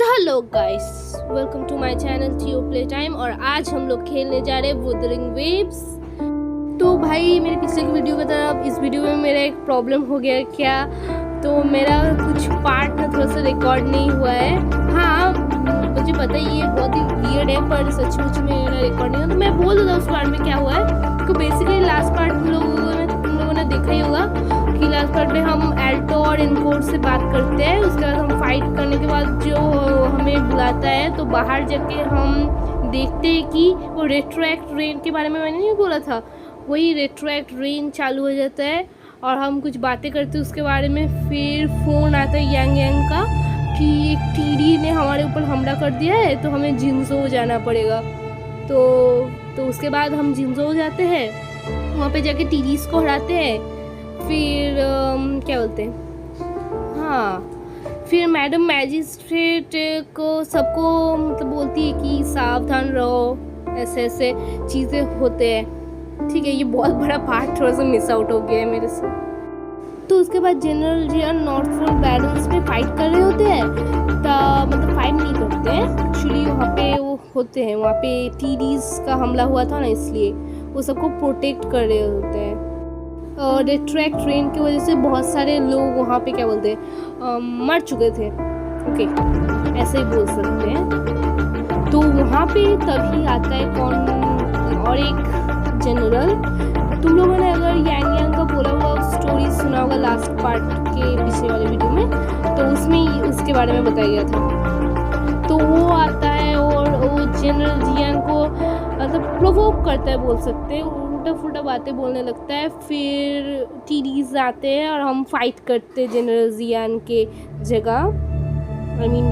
तो hello guys, welcome to my channel Theo play time. और आज हम लोग खेलने जा रहे हैं वुदरिंग वेव्स। तो भाई मेरे पिछले की वीडियो की तरह इस वीडियो में मेरा एक प्रॉब्लम हो गया क्या, तो मेरा कुछ पार्ट ना थोड़ा सा रिकॉर्ड नहीं हुआ है। हाँ मुझे पता है ये बहुत ही वियर्ड है, पर सचमुच में मेरा रिकॉर्ड नहीं हुआ। तो मैं बोल देता हूँ उस पार्ट में क्या हुआ है। तो बेसिकली लास्ट पार्ट तुम लोगों ने देखा ही होगा कि लास्ट पार्ट में हम एल्टो और इनकोड से बात करते हैं। उसके बाद हम फाइट करने के बाद जो हमें बुलाता है तो बाहर जाके हम देखते हैं कि वो रेट्रोएक्ट रेन के बारे में मैंने नहीं बोला था, वही रेट्रोएक्ट रेन चालू हो जाता है और हम कुछ बातें करते हैं उसके बारे में। फिर फ़ोन आता है यांग का कि एक टीडी ने हमारे ऊपर हमला कर दिया है तो हमें जिंजो जाना पड़ेगा। तो उसके बाद हम जिंजो जाते हैं, वहाँ पे जाके टीडीज को हराते हैं। फिर क्या बोलते हैं, हाँ फिर मैडम मैजिस्ट्रेट को सबको मतलब बोलती है कि सावधान रहो, ऐसे ऐसे चीज़ें होते हैं। ठीक है, ये बहुत बड़ा पार्ट थोड़ा सा मिस आउट हो गया है मेरे से। तो उसके बाद जनरल जियान नॉर्थफोर्ड बैरन्स में फाइट कर रहे होते हैं, मतलब फाइट नहीं करते हैं एक्चुअली, वहाँ पे वो होते हैं, वहाँ पे टीडीज का हमला हुआ था ना, इसलिए वो सबको प्रोटेक्ट कर रहे होते हैं। और रेट्रोएक्ट ट्रेन की वजह से बहुत सारे लोग वहाँ पे क्या बोलते हैं मर चुके थे। ओके ऐसे ही बोल सकते हैं। तो वहाँ पे तभी आता है कौन, और एक जनरल। तुम लोगों ने अगर यांग का बोला हुआ स्टोरी सुना होगा लास्ट पार्ट के पिछले वाले वीडियो में, तो उसमें उसके बारे में बताया गया था। तो वो आता है और वो जनरल जियान को मतलब प्रोवोक करता है, बोल सकते हैं, उल्टा फुल्टा बातें बोलने लगता है। फिर टीडीज आते हैं और हम फाइट करते हैं जनरल जियान के जगह। आई मीन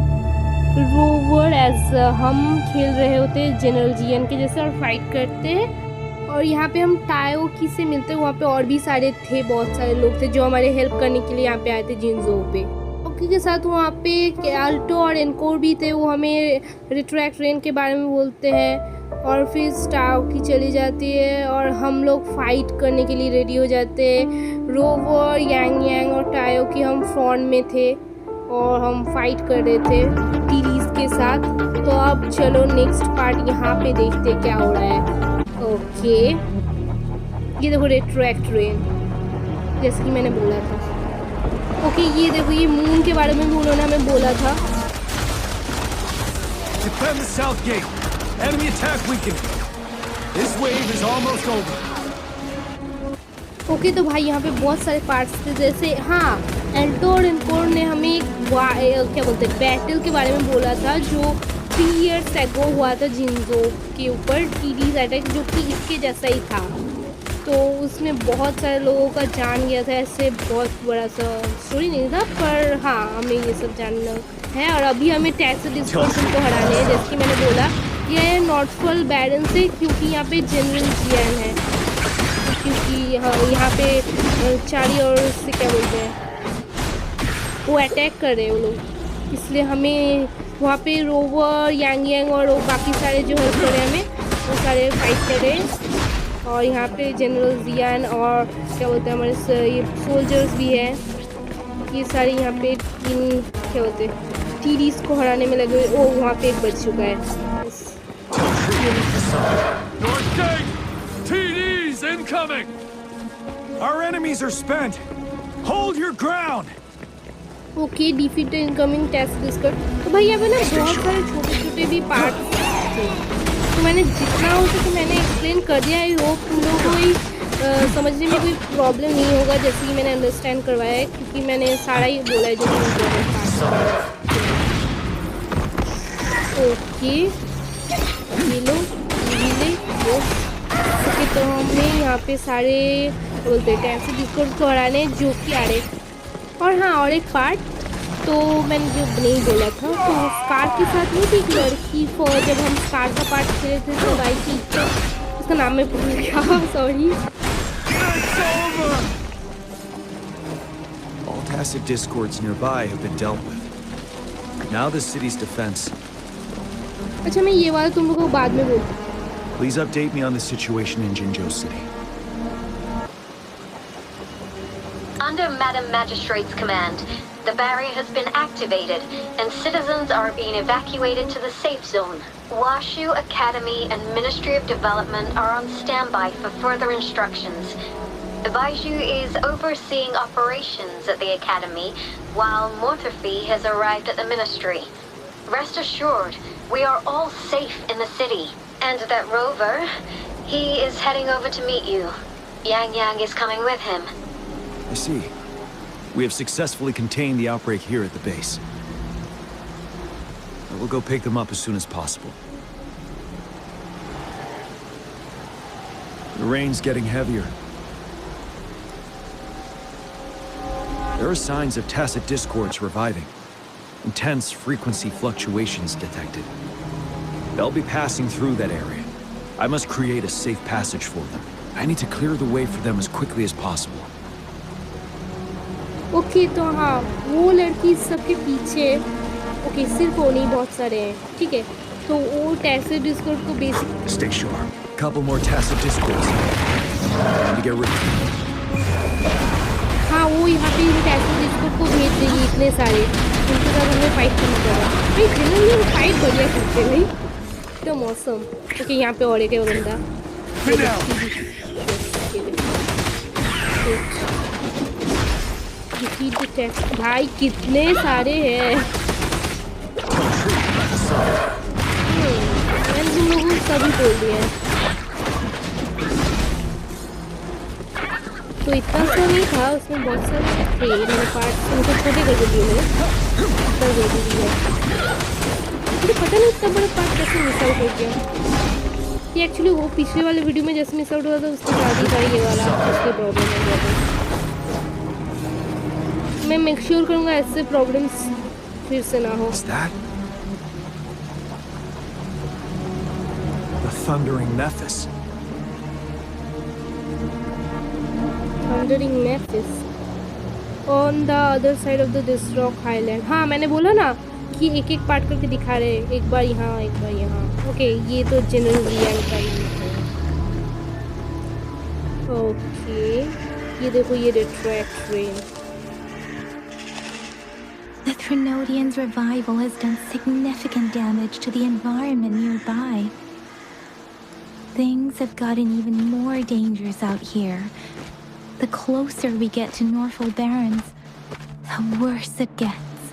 रोवर एज हम खेल रहे होते हैं जनरल जियान के जैसे और फाइट करते हैं। और यहाँ पे हम टायोकी से मिलते हैं, वहाँ पे और भी सारे थे, बहुत सारे लोग थे जो हमारे हेल्प करने के लिए यहाँ पे आए थे जिंजो पे। टायोकी के साथ वहाँ पे आल्टो और एनकोर भी थे, वो हमें रेट्रोएक्ट रेन के बारे में बोलते हैं। और फिर टायोकी चली जाती है और हम लोग फाइट करने के लिए रेडी हो जाते हैं। रोवर यांग और टायोकी हम फ्रंट में थे और हम फाइट कर रहे थे टीडीज के साथ। तो अब चलो नेक्स्ट पार्ट यहाँ पे देखते क्या हो रहा है। ओके ये देखो रेट्रोएक्ट रेन, जैसे कि मैंने बोला था। ओके ये देखो ये मून के बारे में भी उन्होंने हमें बोला था। Defend the south gate. Enemy attack weakened. This wave is almost over. Okay तो भाई यहाँ पे बहुत सारे पार्ट्स थे, जैसे हाँ एल्टो और इनकोर ने हमें एक क्या बोलते हैं बैटल के बारे में बोला था जो 3 years ago हुआ था जिंजो के ऊपर टीडीज अटैक, जो कि इसके जैसा ही था। तो उसमें बहुत सारे लोगों का जान गया था, ऐसे बहुत बड़ा सा स्टोरी नहीं था, पर हाँ हमें ये सब जानना है। और अभी हमें टैक्स डिस्पर्सन को हराने हैं, जैसे कि मैंने बोला ये नॉर्थफोर्ड बैरन से, क्योंकि यहाँ पे जनरल जियान है, क्योंकि यहाँ पे चारी और से क्या बोलते हैं वो अटैक कर रहे हैं वो लोग, इसलिए हमें वहाँ पे रोवर यांग और बाकी सारे जो हेल्प कर रहे हैं हमें, वो सारे फाइट कर रहे हैं। और यहाँ पे जनरल जियान और क्या बोलते हैं हमारे ये सोल्जर्स भी हैं, ये सारे यहाँ पे क्या बोलते हैं टीडीज को हराने में लगे। ओ वहाँ पे एक बच चुका है। North gate! TDs incoming! Our enemies are spent. Hold your ground. Okay defeat incoming test डिस्कट। तो भाई यहाँ पे ना बहुत सारे छोटे छोटे भी पार्ट थे, तो मैंने जितना हो सके मैंने एक्सप्लेन कर दिया। आई होप तुम लोगों को ही समझने में कोई प्रॉब्लम नहीं होगा, जैसे कि मैंने अंडरस्टैंड करवाया है, क्योंकि मैंने सारा ही बोला है जो ओके ये लो ले ओके। तो हमें यहाँ पे सारे बोलते हैं टेस्ट डिस्कट को हराने जो कि आ रहे। और हाँ और एक पार्ट तो मैंने जो नहीं बोला था, तो स्कार के साथ नहीं थी एक लड़की, जब हम स्कार का पार्ट खेले थे तो आई थी, उसका नाम मैं भूल गया, sorry. All tacit discords nearby have been dealt with. Now the city's defense. अच्छा मैं ये वाला तुम लोगों को बाद में बोलूँ। Please update me on the situation in Jinzhou City. Under Madam Magistrate's command, The barrier has been activated, and citizens are being evacuated to the safe zone. Washu Academy and Ministry of Development are on standby for further instructions. Baiju is overseeing operations at the Academy, while Morthafi has arrived at the Ministry. Rest assured, we are all safe in the city. And that Rover, he is heading over to meet you. Yang Yang is coming with him. I see. We have successfully contained the outbreak here at the base. I will go pick them up as soon as possible. The rain's getting heavier. There are signs of tacit discords reviving. Intense frequency fluctuations detected. They'll be passing through that area. I must create a safe passage for them. I need to clear the way for them as quickly as possible. Okay तो हाँ वो लड़की सबके पीछे okay सिर्फ वो नहीं बहुत सारे हैं ठीक है तो वो टैसिड डिस्कॉर्ड को basic Stay sharp. Couple more tacit discords. Time to get rid of them. हाँ वो यहाँ पे इन टैसिड डिस्कॉर्ड को भेज देगी इतने सारे उनके साथ हमें फाइट करना पड़ेगा भाई जनरली वो फाइट बढ़िया करते भाई तो मौसम ओके यहाँ पे और एक है वो बंदा भाई कितने सारे हैं मैंने तुम लोगों को सभी बोल दिया है तो इतना सा नहीं था उसमें बहुत सारे थे मैंने पार्ट उनको छोटे कर दिए मैंने इतना जल्दी दिया मुझे पता नहीं इतना बड़ा पार्ट कैसे मिस आउट हो गया ये एक्चुअली वो पिछले वाले वीडियो में जैसे मिस आउट हुआ था उसके बाद ही था ये वाला उसकी प्रॉब्लम हो गया था मैं मेक श्योर करूँगा ऐसे प्रॉब्लम्स फिर से ना हो The thundering Memphis. Thundering Memphis on the other side of this rock island. हाँ मैंने बोला ना कि एक एक पार्ट करके दिखा रहे हैं एक बार यहाँ एक बार यहाँ ओके ये तो जनरल जियान का ही है ओके ये देखो ये रेट्रैक्ट train The Threnodians' revival has done significant damage to the environment nearby. Things have gotten even more dangerous out here. The closer we get to Norfolk Barrens, the worse it gets.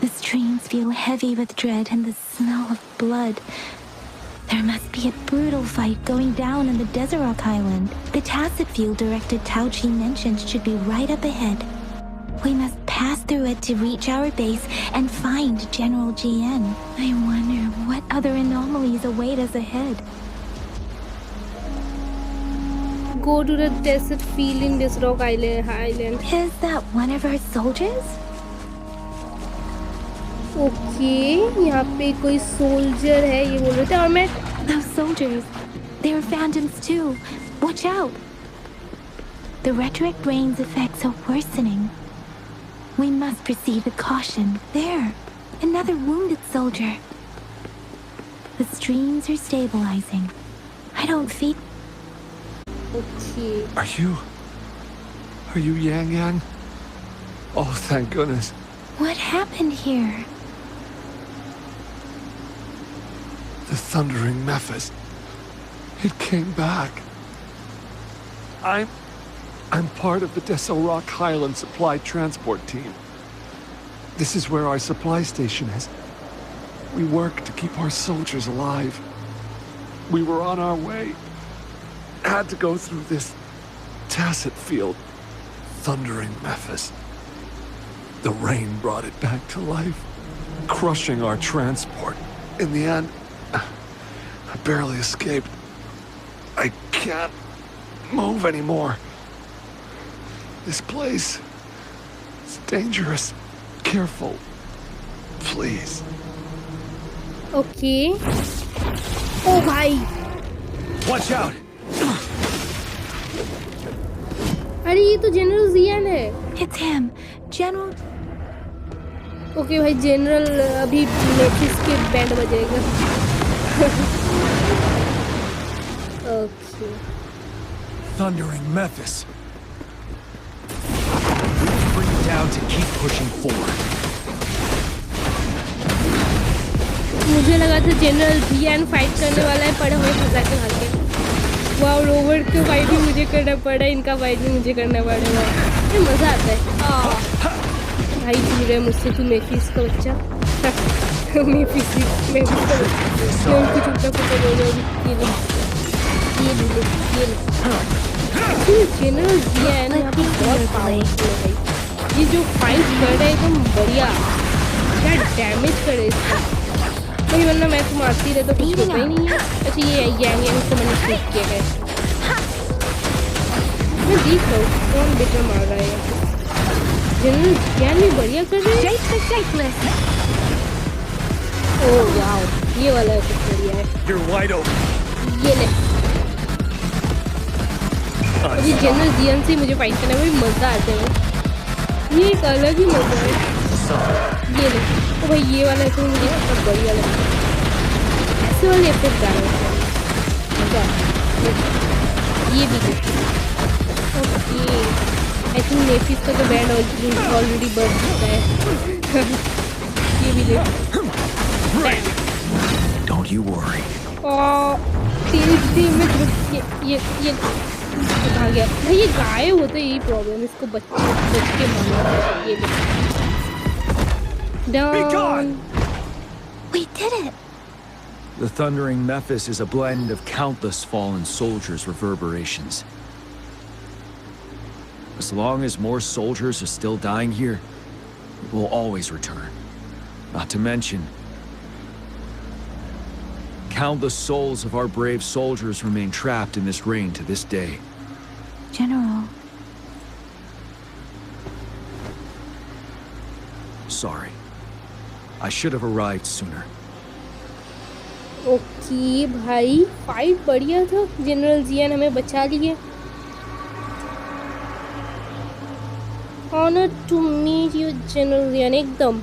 The streams feel heavy with dread and the smell of blood. There must be a brutal fight going down in the Desert Island. The tacit field-directed Tauchi mentioned should be right up ahead. We must pass through it to reach our base and find General Jiyan. I wonder what other anomalies await us ahead. Go to the desert field in this rock island. Is that one of our soldiers? Okay यहाँ पे कोई soldier है ये बोल रहे थे और मैं Those soldiers, they're phantoms too. Watch out! The rhetoric rain's effects are worsening. We must proceed with caution. There, another wounded soldier. The streams are stabilizing. I don't feel... okay Are you Yang Yang? Oh, thank goodness. What happened here? The thundering Memphis. It came back. I'm part of the Deso Rock Highland Supply Transport Team. This is where our supply station is. We work to keep our soldiers alive. We were on our way. Had to go through this tacit field. Thundering Memphis. The rain brought it back to life, crushing our transport. In the end, I barely escaped. I can't move anymore. This place is dangerous. Careful. Please. Okay ओ भाई Watch out! अरे ये तो general जियान है It's him, General... okay भाई general अभी मेथिस के band बजेगा okay thundering Memphis. We'll bring it down to keep pushing forward. मुझे लगा था जनरल जियान फाइट करने वाला है, पर हमें फंसा के भाग गए। वाह, रोवर का फाइट भी मुझे करना पड़ा, इनका फाइट भी मुझे करना पड़ेगा। ये मज़ा आता है। भाई दूर है मुझसे, तू मेफिस का बच्चा। मेफिस का बच्चा। मैं उनको छुट्टा फुट्टा बोल रहा हूँ। ये जनरल जियान यहाँ पे बहुत पावरफुल है भाई। ये जो फाइट कर रहा है एकदम बढ़िया, क्या डैमेज करे इसको। नहीं वरना मैं तो मारती रहे तो कुछ होता ही नहीं है। अच्छा ये गैंग को मैंने शूट किया है। मैं देख रहा हूँ कौन बेटर मार रहा है। जनरल जियान भी बढ़िया कर रहे हैं। ओह वाओ, ये वाला कुछ बढ़िया है। ये ले, अभी जनरल जियान से मुझे फाइट करने में मज़ा आता है। ये एक अलग ही मज़ा है। ये ले, तो भाई ये वाला तो मुझे बहुत बढ़िया लगा। ऐसे वाले इफेक्ट डालना चाहिए। ये भी ओके। आई थिंक नेफिस का तो बैंड ऑलरेडी बढ़ चुका है। ये भी ले। Don't you worry. तेज में ये भाग गया भाई। ये गायब होता है, यही प्रॉब्लम। इसको बच के मारना। ये down. We did it! The thundering Memphis is a blend of countless fallen soldiers' reverberations. As long as more soldiers are still dying here, it will always return. Not to mention, countless souls of our brave soldiers remain trapped in this rain to this day. General, Sorry. I should have arrived sooner. Okay भाई, fight बढ़िया था। General Jian हमें बचा लिए। Honour to meet you general Jian. एकदम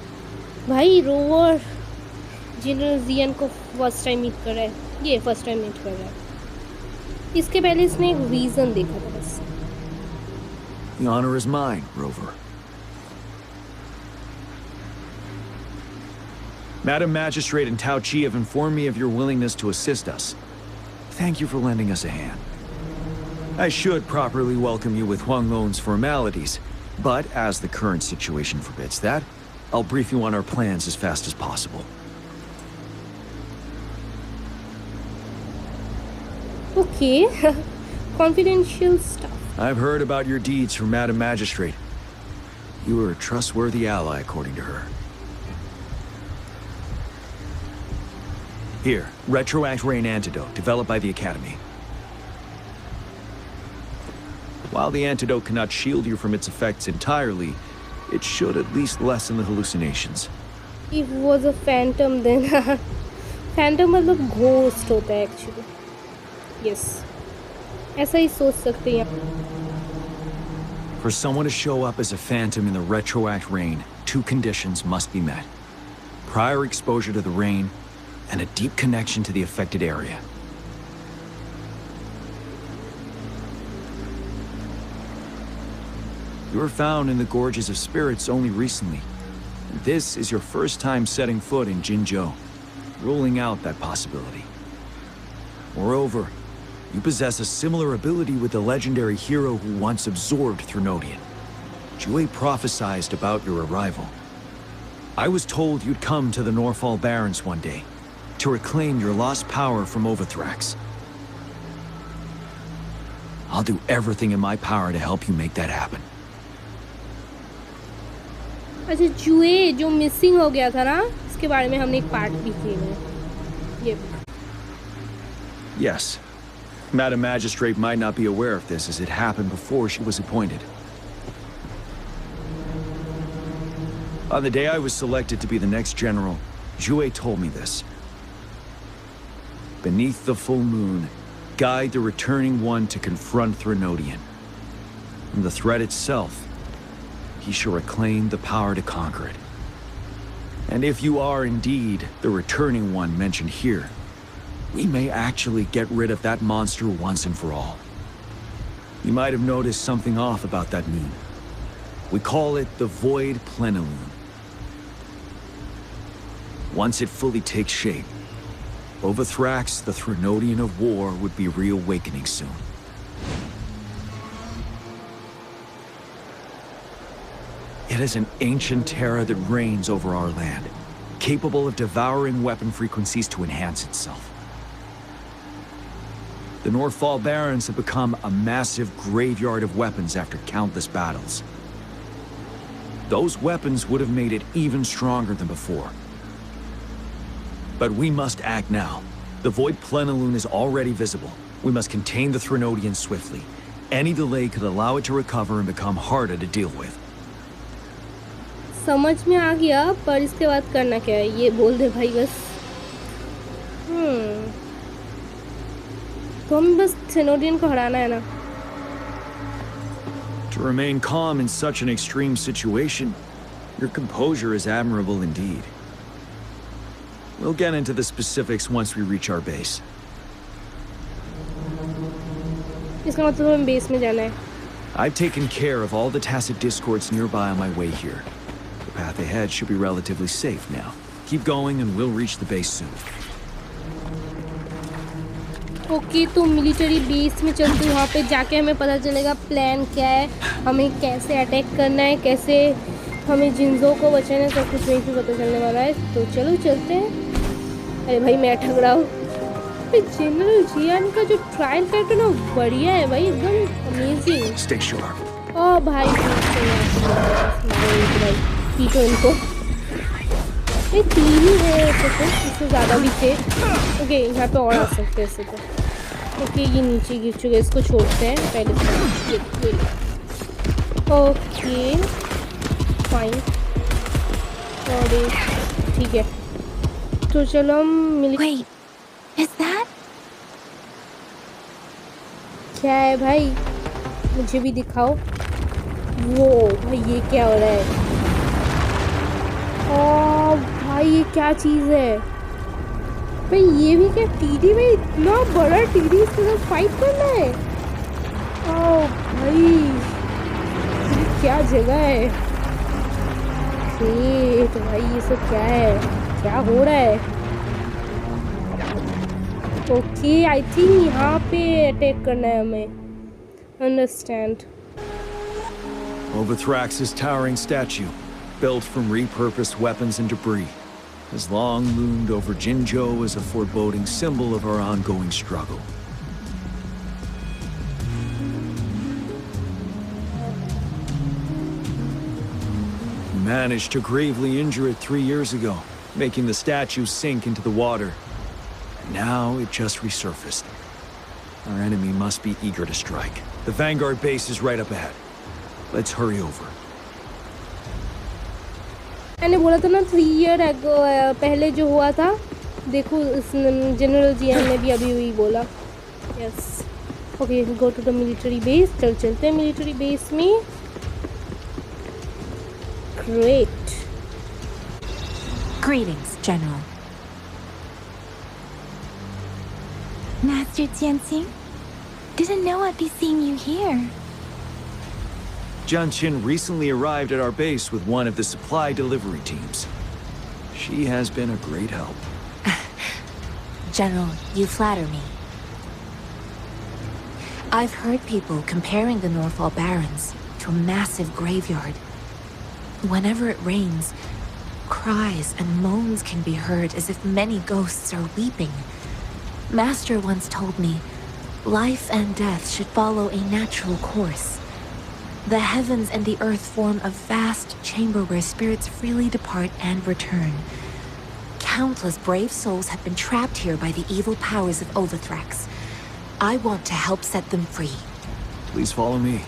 भाई, rover general जियान को first time meet कर रहा है। ये फर्स्ट टाइम मीट कर रहा है। इसके पहले इसने एक रीज़न देखा था बस। The honor is mine, Rover. Madam Magistrate and Tao Chi have informed me of your willingness to assist us. Thank you for lending us a hand. I should properly welcome you with Huang Lon's formalities, but as the current situation forbids that, I'll brief you on our plans as fast as possible. Okay. Confidential stuff. I've heard about your deeds from Madam Magistrate. You are a trustworthy ally, according to her. Here, Retroact Rain Antidote, developed by the Academy. While the antidote cannot shield you from its effects entirely, it should at least lessen the hallucinations. If it was a phantom then phantom मतलब ghost होता है actually. Yes. ऐसा ही सोच सकते हैं। For someone to show up as a phantom in the Retroact Rain, two conditions must be met. Prior exposure to the rain, and a deep connection to the affected area. You were found in the Gorges of Spirits only recently. This is your first time setting foot in Jinzhou, ruling out that possibility. Moreover, you possess a similar ability with the legendary hero who once absorbed Threnodian. Jue prophesied about your arrival. I was told you'd come to the Norfall Barrens one day, to reclaim your lost power from Overthrax. I'll do everything in my power to help you make that happen. अच्छा, जुए जो missing हो गया था ना, इसके बारे में हमने एक पार्ट भी खेला है। ये Yes. Madam Magistrate might not be aware of this as it happened before she was appointed. On the day I was selected to be the next general, Jue told me this. Beneath the full moon, guide the returning one to confront Threnodian. From the threat itself, he shall reclaim the power to conquer it. And if you are indeed the returning one mentioned here, we may actually get rid of that monster once and for all. You might have noticed something off about that moon. We call it the Void Plenilune. Once it fully takes shape, Overthrax, the Threnodian of War, would be reawakening soon. It is an ancient terror that reigns over our land, capable of devouring weapon frequencies to enhance itself. The Northfall Barrens have become a massive graveyard of weapons after countless battles. Those weapons would have made it even stronger than before. But we must act now. The Void Plenilune is already visible. We must contain the Threnodians swiftly. Any delay could allow it to recover and become harder to deal with. समझ में आ गया, पर इसके बाद करना क्या है ये बोल दे भाई बस। तो हम बस थ्रेनोडियन को हराना है ना। To remain calm in such an extreme situation, your composure is admirable indeed. We'll get into the specifics once we reach our base. इसका मतलब हमें बेस में जाना है। I've taken care of all the tacit discords nearby on my way here. The path ahead should be relatively safe now. Keep going and we'll reach the base soon. Okay, तो military base में चलते वहाँ पे जाके हमें पता चलेगा plan क्या है, हमें कैसे अटैक करना है, कैसे हमें जिंजो को बचाना है, सब कुछ वहीं पे पता चलने वाला है। तो चलो चलते हैं। अरे भाई मैं ठग रहा हूँ। जनरल जियान का जो ट्रायल कैरेक्टर ना बढ़िया है भाई, एकदम अमेजिंग। Stay sharp. ओ भाई पीटो इनको। ये तीन ही है तो इससे ज़्यादा भी थे। ओके यहाँ पे और आ सकते हैं ऐसे तो। ओके ये नीचे गिर चुके, इसको छोड़ते हैं पहले। ओके फाइन, और ठीक है तो चलो हम मिल। Wait, is that? क्या है भाई, मुझे भी दिखाओ। वो भाई ये क्या हो रहा है? ओ भाई ये क्या चीज़ है भाई? ये भी क्या टीडी में इतना बड़ा टीडी इसके साथ फाइट करना है? ओ भाई ये क्या जगह है? तो भाई ये सब क्या है, क्या हो रहा है? ओके आई थिंक यहाँ पे अटैक करना है हमें। Understand. Overthrax's towering statue, built from repurposed weapons and debris, has long loomed over Jinzhou as a foreboding symbol of our ongoing struggle. We managed to gravely injure it 3 years ago, making the statue sink into the water. And now it just resurfaced. Our enemy must be eager to strike. The Vanguard base is right up ahead. Let's hurry over. मैंने बोला था ना 3 year पहले जो हुआ था, देखो general जियान ने भी अभी वही बोला। Yes okay go to the military base. चलते हैं मिलिट्री बेस में। Great. Greetings, General. Master Jiyan, didn't know I'd be seeing you here. Jiyan recently arrived at our base with one of the supply delivery teams. She has been a great help. General, you flatter me. I've heard people comparing the Northfall Barrens to a massive graveyard. Whenever it rains, cries and moans can be heard as if many ghosts are weeping. Master once told me, life and death should follow a natural course. The heavens and the earth form a vast chamber where spirits freely depart and return. Countless brave souls have been trapped here by the evil powers of Overthrax. I want to help set them free. Please follow me.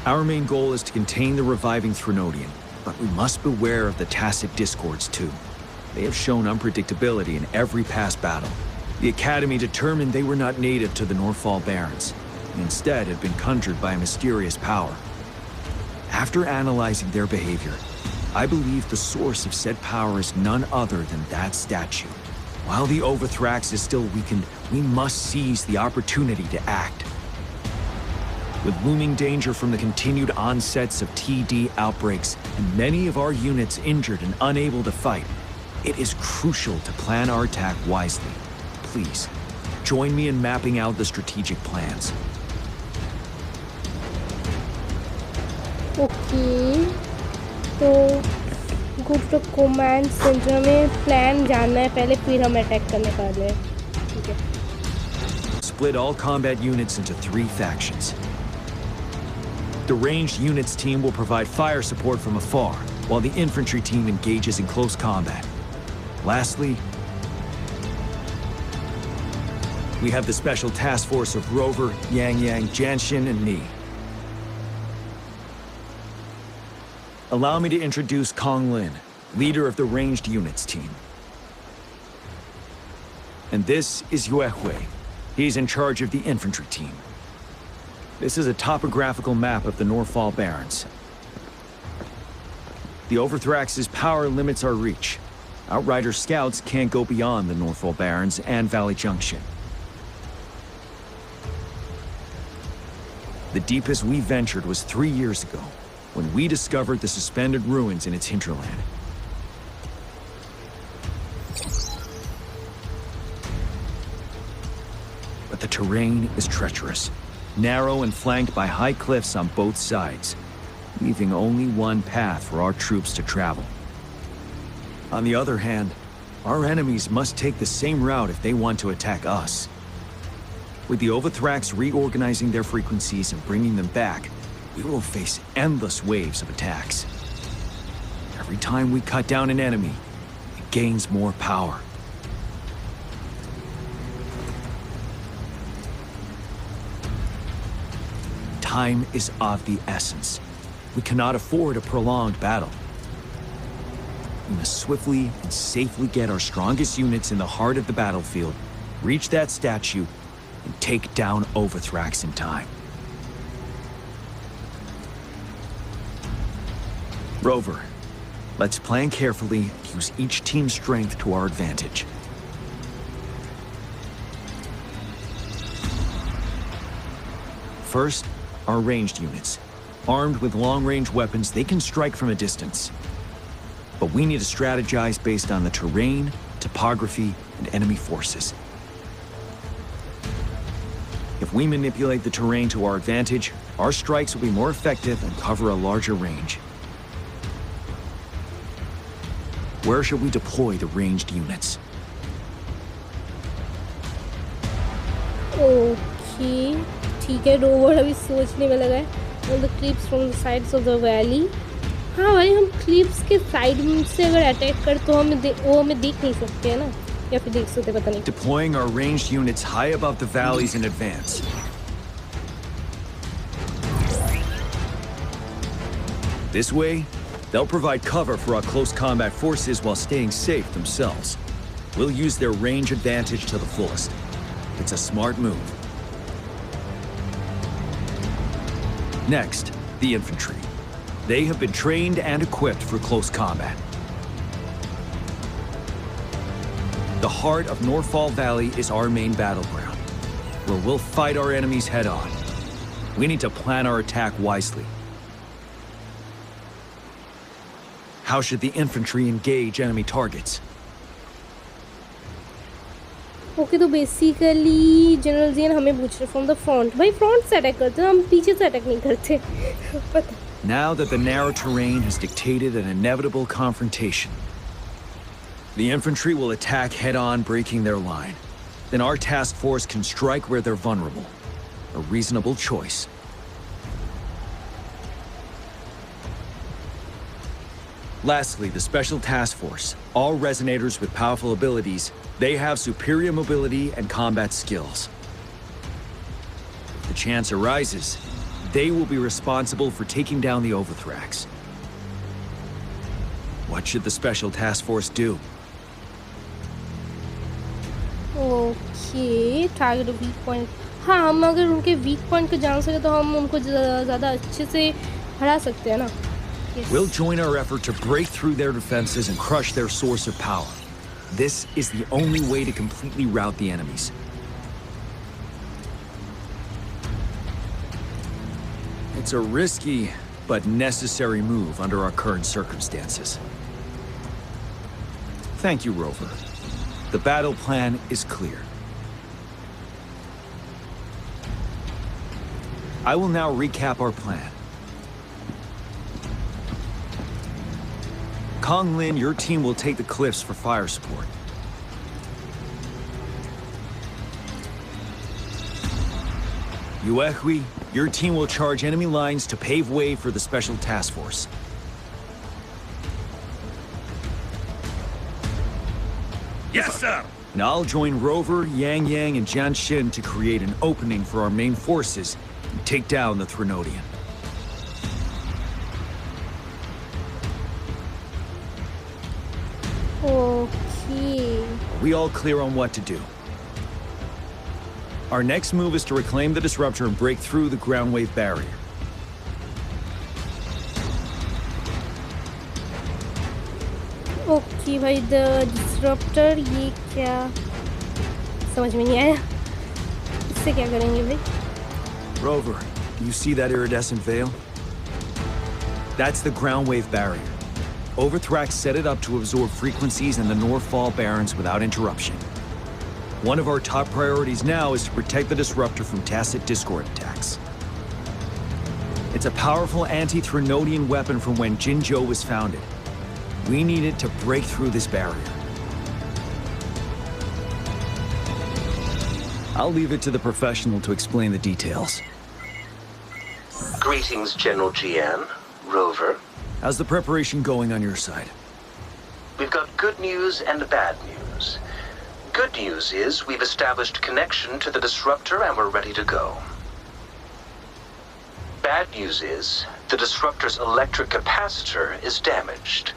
Our main goal is to contain the reviving Threnodian, but we must beware of the tacit discords too. They have shown unpredictability in every past battle. The Academy determined they were not native to the Northfall Barrens, and instead had been conjured by a mysterious power. After analyzing their behavior, I believe the source of said power is none other than that statue. While the Overthrax is still weakened, we must seize the opportunity to act. With looming danger from the continued onsets of TD outbreaks and many of our units injured and unable to fight, it is crucial to plan our attack wisely. Please, join me in mapping out the strategic plans. Okay, तो go to command centre में plan जानना है पहले, फिर हम attack करने वाले हैं. ठीक है. Split all combat units into 3 factions. The ranged units team will provide fire support from afar, while the infantry team engages in close combat. Lastly, we have the special task force of Rover, Jiyan, and me. Allow me to introduce Kong Lin, leader of the ranged units team. And this is Yue Hui. He's in charge of the infantry team. This is a topographical map of the Norfall Barrens. The Overthrax's power limits our reach. Outrider scouts can't go beyond the Norfall Barrens and Valley Junction. The deepest we ventured was 3 years ago, when we discovered the suspended ruins in its hinterland. But the terrain is treacherous, narrow and flanked by high cliffs on both sides, leaving only one path for our troops to travel. On the other hand, our enemies must take the same route if they want to attack us. With the Overthrax reorganizing their frequencies and bringing them back, we will face endless waves of attacks. Every time we cut down an enemy, it gains more power. Time is of the essence. We cannot afford a prolonged battle. We must swiftly and safely get our strongest units in the heart of the battlefield, reach that statue, and take down Overthrax in time. Rover, let's plan carefully and use each team's strength to our advantage. First, our ranged units. Armed with long-range weapons, they can strike from a distance. But we need to strategize based on the terrain, topography, and enemy forces. If we manipulate the terrain to our advantage, our strikes will be more effective and cover a larger range. Where should we deploy the ranged units? Okay, ठीक है. Rover अभी सोचने में लगा है. All the cliffs from the sides of the valley. हाँ भाई, हम क्लिप्स के साइड से अगर अटैक कर तो वो हमें देख नहीं सकते है ना, या फिर देख सकते पता नहीं. Deploying our ranged units high above the valleys in advance. This way, they'll provide cover for our close combat forces while staying safe themselves. We'll use their range advantage to the fullest. It's a smart move. Next, the infantry. They have been trained and equipped for close combat. The heart of Norfall Valley is our main battleground, where we'll fight our enemies head-on. We need to plan our attack wisely. How should the infantry engage enemy targets? Okay, तो basically general जियन हमें पूछ रहे from the front. भाई front से attack करते हैं, हम पीछे से अटैक नहीं करते. पता. Now that the narrow terrain has dictated an inevitable confrontation, the infantry will attack head-on, breaking their line. Then our task force can strike where they're vulnerable. A reasonable choice. Lastly, the Special Task Force. All resonators with powerful abilities, they have superior mobility and combat skills. If the chance arises, they will be responsible for taking down the Overthrax. What should the Special Task Force do? Okay, target weak point. हाँ, हम अगर उनके weak point को जान सके तो हम उनको ज़्यादा अच्छे से हरा सकते हैं ना. We'll join our effort to break through their defenses and crush their source of power. This is the only way to completely rout the enemies. It's a risky but necessary move under our current circumstances. Thank you, Rover. The battle plan is clear. I will now recap our plan. Kong Lin, your team will take the cliffs for fire support. Yuehui, your team will charge enemy lines to pave way for the Special Task Force. Yes, sir! And I'll join Rover, Yang Yang, and Jian Xin to create an opening for our main forces and take down the Threnodian. Okay. We all clear on what to do. Our next move is to reclaim the disruptor and break through the ground wave barrier. Okay भाई, the disruptor ये क्या समझ में नहीं आया, इससे क्या करेंगे भाई? Rover, you see that iridescent veil? That's the ground wave barrier. Overthrax set it up to absorb frequencies in the Northfall Barrens without interruption. One of our top priorities now is to protect the disruptor from tacit discord attacks. It's a powerful anti-Threnodian weapon from when Jinzhou was founded. We need it to break through this barrier. I'll leave it to the professional to explain the details. Greetings, General Jiyan. Rover. How's the preparation going on your side? We've got good news and bad news. Good news is we've established connection to the disruptor and we're ready to go. Bad news is the disruptor's electric capacitor is damaged.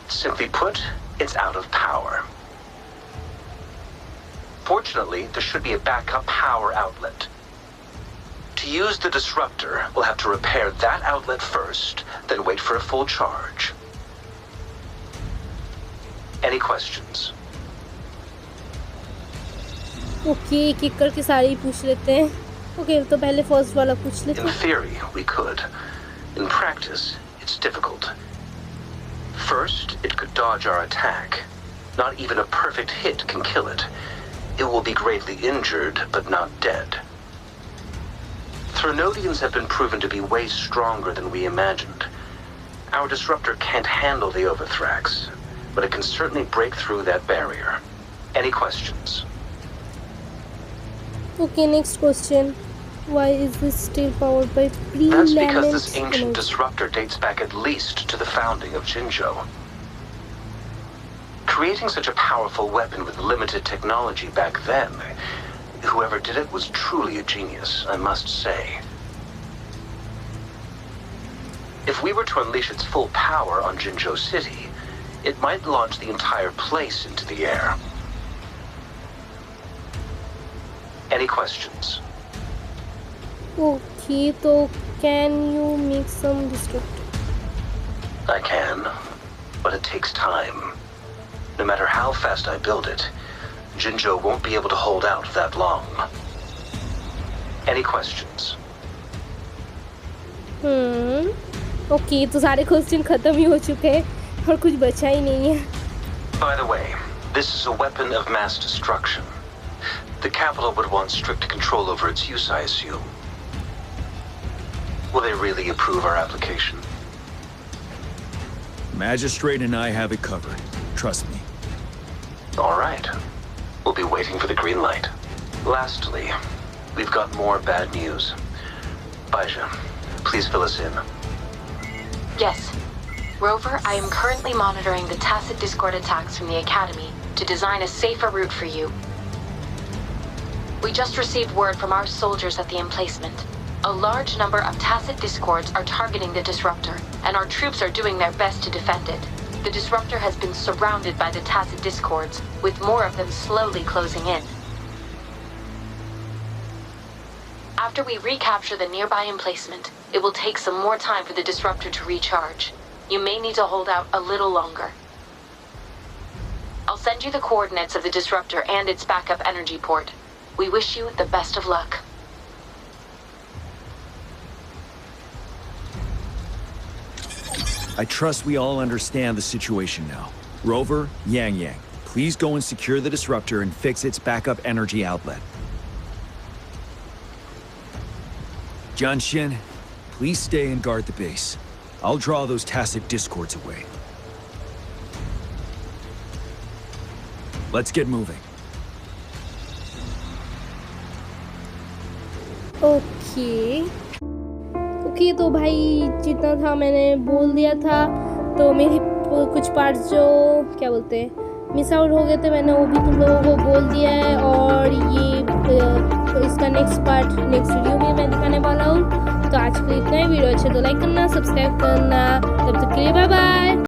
Simply put, it's out of power. Fortunately, there should be a backup power outlet. To use the disruptor, we'll have to repair that outlet first, then wait for a full charge. Any questions? Okay, एक एक करके सारे ही पूछ लेते हैं. Okay, तो पहले first वाला पूछ लेते In हैं. theory, we could. In practice, it's difficult. First, it could dodge our attack. Not even a perfect hit can kill it. It will be greatly injured, but not dead. Threnodians have been proven to be way stronger than we imagined. Our disruptor can't handle the Overthrax, but it can certainly break through that barrier. Any questions? Okay, next question. Why is this still powered by That's because this pre-laminate ancient energy? disruptor dates back at least to the founding of Jinzhou. Creating such a powerful weapon with limited technology back then, whoever did it was truly a genius, I must say. If we were to unleash its full power on Jinzhou City, it might launch the entire place into the air. Any questions? Okay, so can you make some disruptor? I can, but it takes time. No matter how fast I build it, Jinzhou won't be able to hold out that long. Any questions? Okay, तो सारे question खत्म ही हो चुके हैं और कुछ बचा ही नहीं है. By the way, this is a weapon of mass destruction. The capital would want strict control over its use, I assume. Will they really approve our application? Magistrate and I have it covered. Trust me. All right. We'll be waiting for the green light. Lastly, we've got more bad news. Baija, please fill us in. Yes. Rover, I am currently monitoring the tacit discord attacks from the Academy to design a safer route for you. We just received word from our soldiers at the emplacement. A large number of tacit discords are targeting the disruptor, and our troops are doing their best to defend it. The disruptor has been surrounded by the tacit discords, with more of them slowly closing in. After we recapture the nearby emplacement, it will take some more time for the disruptor to recharge. You may need to hold out a little longer. I'll send you the coordinates of the disruptor and its backup energy port. We wish you the best of luck. I trust we all understand the situation now. Rover, Yang, please go and secure the disruptor and fix its backup energy outlet. Jiyan, please stay and guard the base. I'll draw those tacit discords away. Let's get moving. Okay okay, तो भाई जितना था मैंने बोल दिया था। तो मेरे कुछ पार्ट्स जो क्या बोलते हैं मिस आउट हो गए थे, मैंने वो भी तुम लोगों को बोल दिया है। और ये इसका नेक्स्ट पार्ट नेक्स्ट वीडियो में मैं दिखाने वाला हूँ। तो आज के लिए इतना ही। वीडियो अच्छे तो लाइक करना, सब्सक्राइब करना। तब तक के लिए बाय बाय।